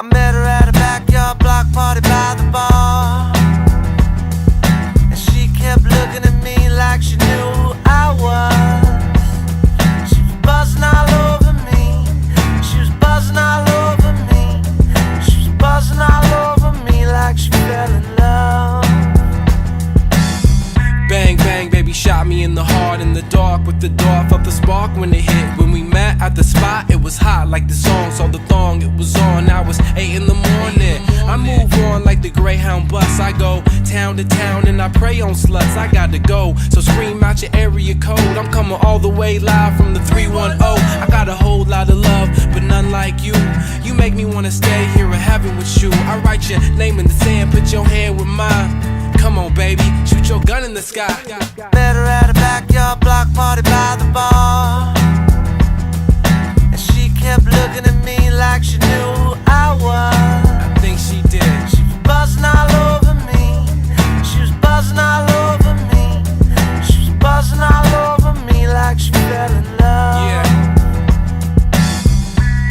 I met her at a backyard block party by the bar, and she kept looking at me like she knew who I was. She was buzzing all over me. She was buzzing all over me. She was buzzing all over me like she fell in love. Bang, bang, baby shot me in the heart in the dark with the dart of the spark when it hit. When we met at the spot, it was hot like the song, saw the thong, it was on. Now it's 8 in the morning. I move on like the Greyhound bus. I go town to town and I prey on sluts. I got to go, so scream out your area code. I'm coming all the way live from the 310. I got a whole lot of love, but none like you. You make me wanna stay here in heaven with you. I write your name in the sand, put your hand with mine. Come on, baby, shoot your gun in the sky. Met her at a backyard block party by the bar, and she kept looking at me like she knew who I was. I think she did. She was buzzing all over me. She was buzzing all over me. She was buzzing all over me like she fell in love. Yeah.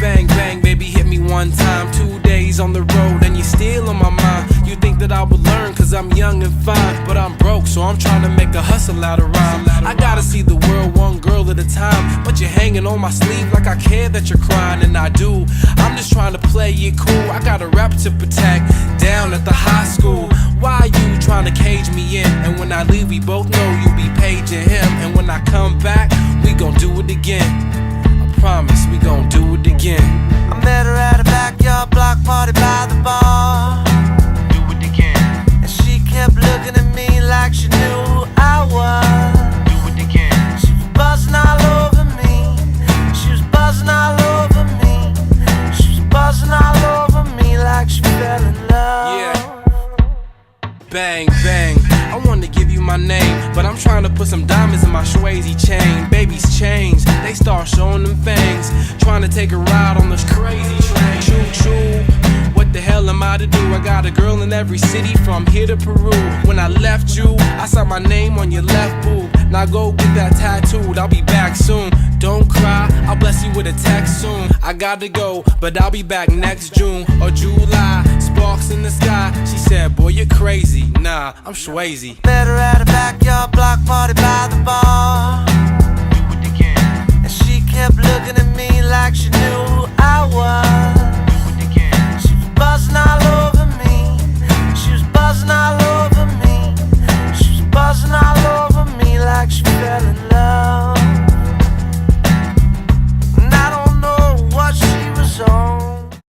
Bang, bang, baby, hit me one time. 2 days on the road and you're still on my mind. You think that I would learn cause I'm young and fine, but I'm broke, so I'm trying to make a hustle out of rhyme. I gotta see the world one girl at a time, but you're hanging on my sleeve like I care that you're crying, and I do. I'm just trying to play it cool. I got a rep to protect down at the high school. Why you trying to cage me in? And when I leave, we both know you be paging him. And when I come back, we gon' do it again. I promise we gon' do it again. I met her at a backyard block party by the bar. Do it again. And she kept looking at me like she knew who I was. Do it again. She was buzzing all over me. She was buzzing all over me. She was buzzing all over me like she fell in love. Yeah. Bang, bang, I wanna give you my name, but I'm trying to put some diamonds in my Swayze chain. Babies change, they start showing them fangs. Trying to take a ride on this crazy train. Choo choo, what the hell am I to do? I got a girl in every city from here to Peru. When I left you, I saw my name on your left boob. Now go get that tattooed, I'll be back soon. Don't cry, I'll bless you with a text soon. I gotta go, but I'll be back next June or July. Sparks in the sky, she said, boy, you're crazy. Nah, I'm Swayze. Met her at a backyard block party by the bar, Do it again. and she kept looking at me like she